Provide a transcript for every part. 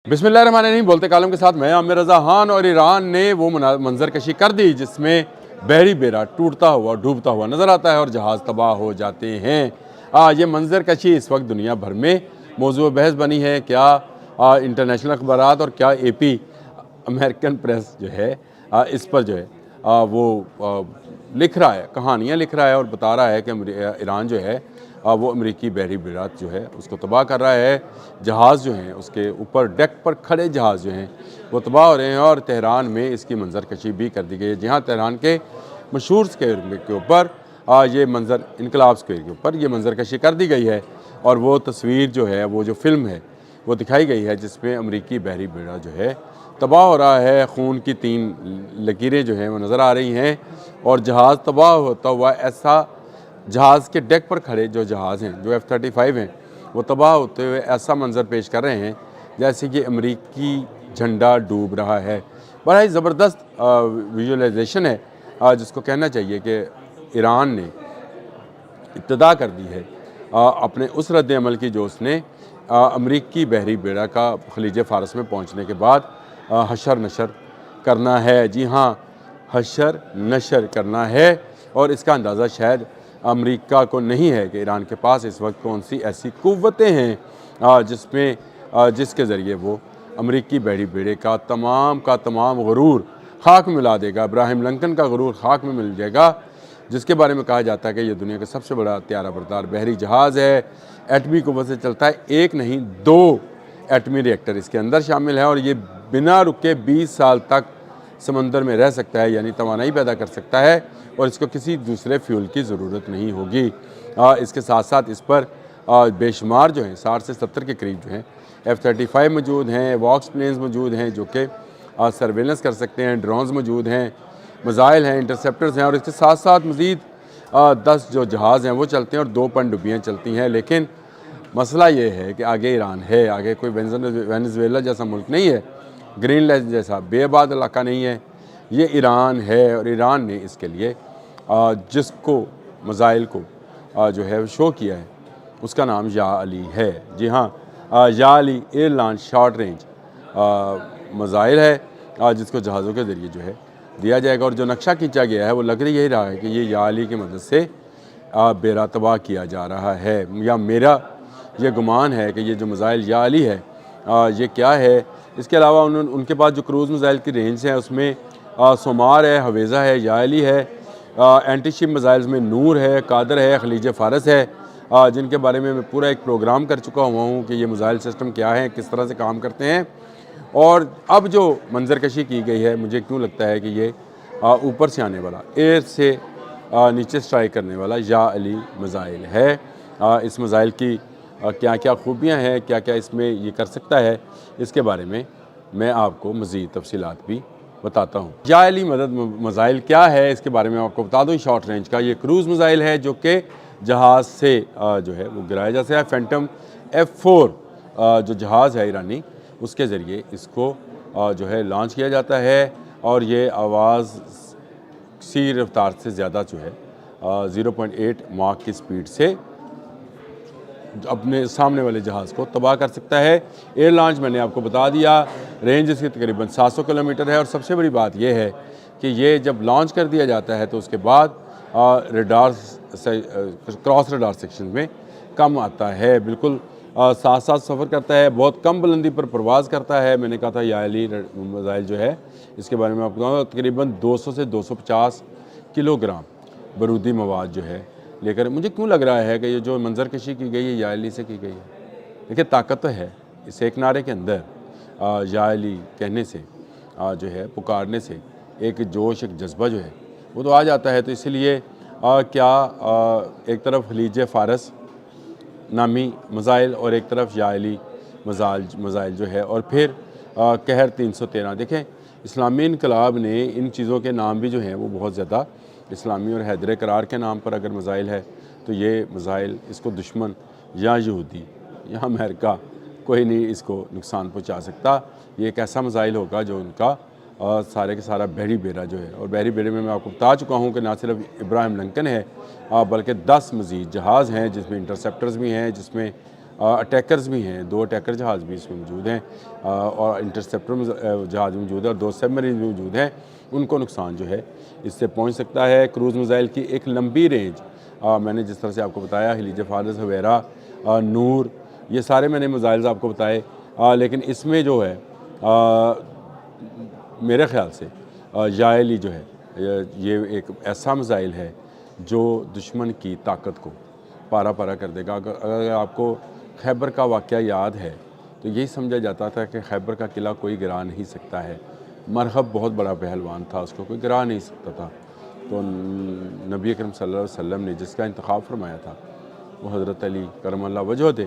बिस्मिल्लाहिर्रहमानिर्रहीम। बोलते कालम के साथ मैं आमिर रज़ा खान। और ईरान ने वो मंजर कशी कर दी जिसमें बहरी बेड़ा टूटता हुआ डूबता हुआ नज़र आता है और जहाज़ तबाह हो जाते हैं। ये मंजर कशी इस वक्त दुनिया भर में मौजूद बहस बनी है। क्या इंटरनेशनल अखबारात और क्या AP अमेरिकन प्रेस जो है इस पर जो है वो लिख रहा है, कहानियाँ लिख रहा है और बता रहा है कि ईरान जो है वो अमेरिकी बहरी बेड़ा जो है उसको तबाह कर रहा है। जहाज़ जो हैं उसके ऊपर डेक पर खड़े जहाज़ जो हैं वो तबाह हो रहे हैं और तेहरान में इसकी मंजर कशी भी कर दी गई है। जहाँ तेहरान के मशहूर स्क्वायर के ऊपर ये मंजर इनकलाब स्क्वायर के ऊपर ये मंजर कशी कर दी गई है और वो तस्वीर जो है वो जो फिल्म है वो दिखाई गई है जिसमें अमेरिकी बहरी बेड़ा जो है तबाह हो रहा है। खून की 3 लकीरें जो हैं वो नज़र आ रही हैं और जहाज़ तबाह होता हुआ ऐसा जहाज़ के डेक पर खड़े जो जहाज़ हैं जो F-35 हैं वो तबाह होते हुए ऐसा मंजर पेश कर रहे हैं जैसे कि अमेरिकी झंडा डूब रहा है। बड़ा ही ज़बरदस्त विजुअलाइजेशन है जिसको कहना चाहिए कि ईरान ने इब्तदा कर दी है अपने उस रद्द अमल की जो उसने अमेरिकी बहरी बेड़ा का खलीज फ़ारस में पहुँचने के बाद हशर नशर करना है। जी हाँ, हशर नशर करना है और इसका अंदाज़ा शायद अमेरिका को नहीं है कि ईरान के पास इस वक्त कौन सी ऐसी कुव्वतें हैं जिसके ज़रिए वो अमेरिकी बहरी बेड़े का तमाम गुरूर खाक में मिला देगा। इब्राहिम लिंकन का गुरूर खाक में मिल जाएगा जिसके बारे में कहा जाता है कि ये दुनिया का सबसे बड़ा त्यारा बरदार बहरी जहाज़ है। एटमी कुव्वत से चलता है, 1 नहीं 2 एटमी रिएक्टर इसके अंदर शामिल है और ये बिना रुके 20 साल तक समंदर में रह सकता है, यानी तवानाई पैदा कर सकता है और इसको किसी दूसरे फ्यूल की ज़रूरत नहीं होगी। इसके साथ साथ इस पर बेशुमार जो हैं 60 से 70 के करीब जो हैं F-35 मौजूद हैं, वॉक्स प्लेन्स मौजूद हैं जो कि सर्वेलेंस कर सकते हैं, ड्रोन्स मौजूद हैं, मिसाइल हैं, इंटरसेप्टर्स हैं और इसके साथ साथ मज़ीद 10 जो जहाज़ हैं वो चलते हैं और 2 पनडुब्बियाँ चलती हैं। लेकिन मसला ये है कि आगे ईरान है, आगे कोई वेनेजुएला जैसा मुल्क नहीं है, ग्रीनलैंड जैसा बेआबाद इलाका नहीं है, ये ईरान है। और ईरान ने इसके लिए जिसको मिसाइल को जो है शो किया है उसका नाम या अली है। जी हाँ, या Ali air launch short range missile है जिसको जहाज़ों के ज़रिए जो है दिया जाएगा और जो नक्शा खींचा गया है वो लग रही यही रहा है कि ये या अली की मदद से बेड़ा तबाह किया जा रहा है। या मेरा ये गुमान है कि ये जो मिसाइल या अली है ये क्या है। इसके अलावा उनके पास जो क्रूज़ मिसाइल की रेंज है उसमें सोमार है, हवेज़ा है, या अली है, एंटी शिप मिसाइल्स में नूर है, कादर है, खलीज फ़ारस है, जिनके बारे में मैं पूरा एक प्रोग्राम कर चुका हुआ हूँ कि ये मिसाइल सिस्टम क्या है, किस तरह से काम करते हैं। और अब जो मंजर कशी की गई है मुझे क्यों लगता है कि ये ऊपर से आने वाला, एयर से नीचे स्ट्राइक करने वाला या अली मिसाइल है। इस मिसाइल की क्या क्या खूबियाँ हैं, क्या क्या इसमें ये कर सकता है, इसके बारे में मैं आपको मज़ीद तफसीलात भी बताता हूँ। या अली मदद मिसाइल क्या है इसके बारे में आपको बता दूँ। शॉर्ट रेंज का ये क्रूज़ मिसाइल है जो कि जहाज़ से जो है वो गिराया जा सकता है। फैंटम F-4 जो जहाज़ है ईरानी उसके ज़रिए इसको जो है लॉन्च किया जाता है और ये आवाज़ सी रफ्तार से ज़्यादा जो है 0.8 माक की स्पीड से अपने सामने वाले जहाज़ को तबाह कर सकता है। एयर लॉन्च मैंने आपको बता दिया, रेंज इसकी तकरीबन 700 किलोमीटर है और सबसे बड़ी बात यह है कि ये जब लॉन्च कर दिया जाता है तो उसके बाद रडार से क्रॉस रडार सेक्शन में कम आता है, बिल्कुल साथ साथ सफ़र करता है, बहुत कम बुलंदी पर परवाज़ करता है। मैंने कहा था या अली मिसाइल जो है इसके बारे में आपको बताऊँगा, तकरीबन 200 से 250 किलोग्राम बारूदी मवाद जो है लेकर। मुझे क्यों लग रहा है कि ये जो मंजर कशी की गई है या अली से की गई है। देखिए ताकत तो है इस एक नारे के अंदर, या अली कहने से जो है पुकारने से एक जोश एक जज्बा जो है वो तो आ जाता है। तो इसलिए क्या एक तरफ खलीज फ़ारस नामी मिसाइल और एक तरफ या अली मिसाइल जो है और फिर कहर 313। देखें इस्लामी इनकलाब ने इन चीज़ों के नाम भी जो हैं वो बहुत ज़्यादा इस्लामी और हैदर करार के नाम पर अगर मिसाइल है तो ये मिसाइल इसको दुश्मन या यहूदी या अमेरिका कोई नहीं इसको नुकसान पहुंचा सकता। ये एक ऐसा मिसाइल होगा जो उनका सारे के सारा बहरी बेड़ा जो है, और बहरी बेड़े में मैं आपको बता चुका हूँ कि ना सिर्फ इब्राहिम लिंकन है बल्कि 10 मज़ीद जहाज़ हैं जिसमें इंटरसेप्टर्स भी हैं, जिसमें अटैकर्स भी हैं, 2 अटैकर जहाज़ भी इसमें मौजूद हैं और इंटरसेप्टर जहाज़ मौजूद है और 2 सबमरीन भी मौजूद हैं। उनको नुकसान जो है इससे पहुंच सकता है। क्रूज़ मिसाइल की एक लंबी रेंज, मैंने जिस तरह से आपको बताया हिलीज फारस हवेरा, नूर, ये सारे मैंने मिसाइल्स आपको बताए, लेकिन इसमें जो है मेरे ख़्याल से याएली जो है ये एक ऐसा मिसाइल है जो दुश्मन की ताकत को पारा पारा कर देगा। अगर आपको खैबर का वाक़या याद है तो यही समझा जाता था कि खैबर का किला कोई गिरा नहीं सकता है। मरहब बहुत बड़ा पहलवान था, उसको कोई गिरा नहीं सकता था। तो नबी अकरम सल्लल्लाहु अलैहि वसल्लम ने जिसका इंतखाब फरमाया था वो हज़रत अली करमल्लाह वजह थे,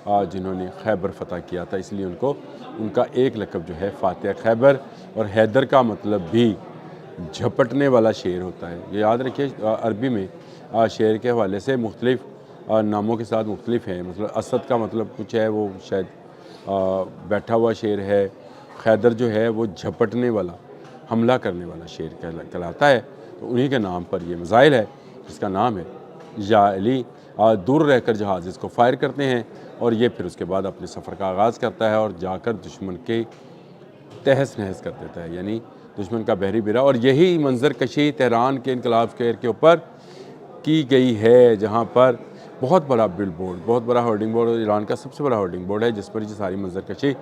जिन्होंने खैबर फ़तह किया था। इसलिए उनका एक लक़ब जो है फ़ातिह खैबर, और हैदर का मतलब भी झपटने वाला शेर होता है। ये याद रखिए, अरबी में शेर के हवाले से मुख्तलिफ़ नामों के साथ मुख्तलिफ़ हैं। मतलब असद का मतलब कुछ है, वो शायद बैठा हुआ शेर है। खैदर जो है वो झपटने वाला, हमला करने वाला शेर कहलाता है। तो उन्हीं के नाम पर ये मिसाइल है जिसका नाम है याएली। दूर रहकर जहाज़ इसको फायर करते हैं और ये फिर उसके बाद अपने सफ़र का आगाज़ करता है और जाकर दुश्मन के तहस नहस कर देता है, यानी दुश्मन का बहरी बिरा। और यही मंजर कशी तेहरान के इनकलाब स्क्वायर के ऊपर की गई है, जहाँ पर बहुत बड़ा बिल बोर्ड, बहुत बड़ा होर्डिंग बोर्ड, ईरान का सबसे बड़ा होर्डिंग बोर्ड है जिस पर ये सारी मंजर कशी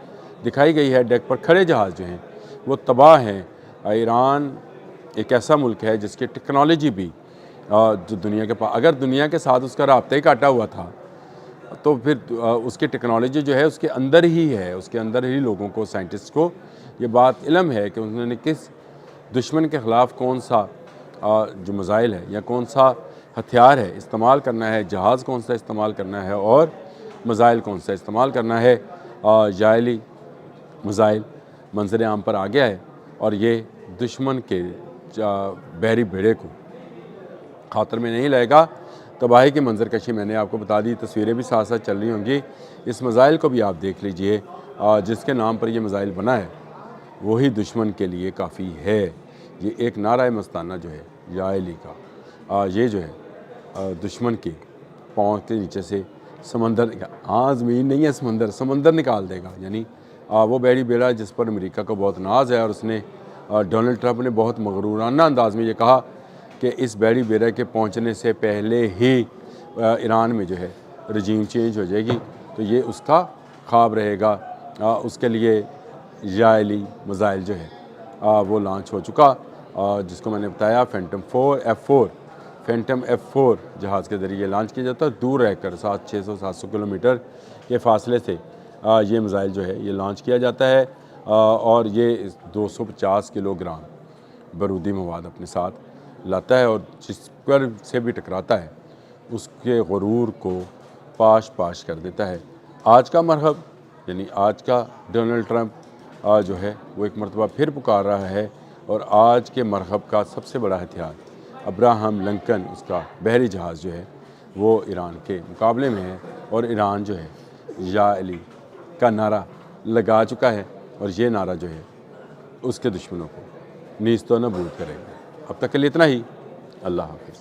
दिखाई गई है। डेक पर खड़े जहाज़ जो हैं वो तबाह हैं। ईरान एक ऐसा मुल्क है जिसकी टेक्नोलॉजी भी जो दुनिया के पास, अगर दुनिया के साथ उसका राब्ता ही काटा हुआ था तो फिर उसकी टेक्नोलॉजी जो है उसके अंदर ही है, उसके अंदर ही लोगों को, साइंटिस्ट को ये बात इल्म है कि उन्होंने किस दुश्मन के ख़िलाफ़ कौन सा जो मिसाइल है या कौन सा हथियार है इस्तेमाल करना है, जहाज़ कौन सा इस्तेमाल करना है और मिसाइल कौन सा इस्तेमाल करना है। याएली मिसाइल मंजर आम पर आ गया है और ये दुश्मन के बहरी बेड़े को खातर में नहीं लाएगा। तबाही की मंजर कशी मैंने आपको बता दी, तस्वीरें भी साथ साथ चल रही होंगी। इस मिसाइल को भी आप देख लीजिए, जिसके नाम पर यह मिसाइल बना है वही दुश्मन के लिए काफ़ी है। ये एक नारा मस्ताना जो है याएली का, ये जो है दुश्मन के पाँव के नीचे से समंदर, हाँ ज़मीन नहीं है समंदर निकाल देगा। यानी वो बहरी बेड़ा जिस पर अमेरिका को बहुत नाज है और उसने डोनाल्ड ट्रंप ने बहुत मगरूराना अंदाज में ये कहा कि इस बहरी बेड़ा के पहुंचने से पहले ही ईरान में जो है रजीम चेंज हो जाएगी। तो ये उसका ख्वाब रहेगा। उसके लिए याएली मिसाइल जो है वो लॉन्च हो चुका, जिसको मैंने बताया फैंटम F4 जहाज़ के ज़रिए लॉन्च किया जाता है। दूर रहकर 600-700 किलोमीटर के फासले से ये मिसाइल जो है ये लॉन्च किया जाता है और ये 250 किलोग्राम बारूदी मवाद अपने साथ लाता है और जिस पर से भी टकराता है उसके गुरूर को पाश कर देता है। आज का मरहब, यानी आज का डोनाल्ड ट्रंप जो है वो एक मरतबा फिर पुकार रहा है और आज के मरहब का सबसे बड़ा हथियार अब्राहम लिंकन, उसका बहरी जहाज़ जो है वो ईरान के मुकाबले में है और ईरान जो है याएली का नारा लगा चुका है और ये नारा जो है उसके दुश्मनों को नीस्त व नबूद करेगा। अब तक के लिए इतना ही। अल्लाह हाफ़िज़।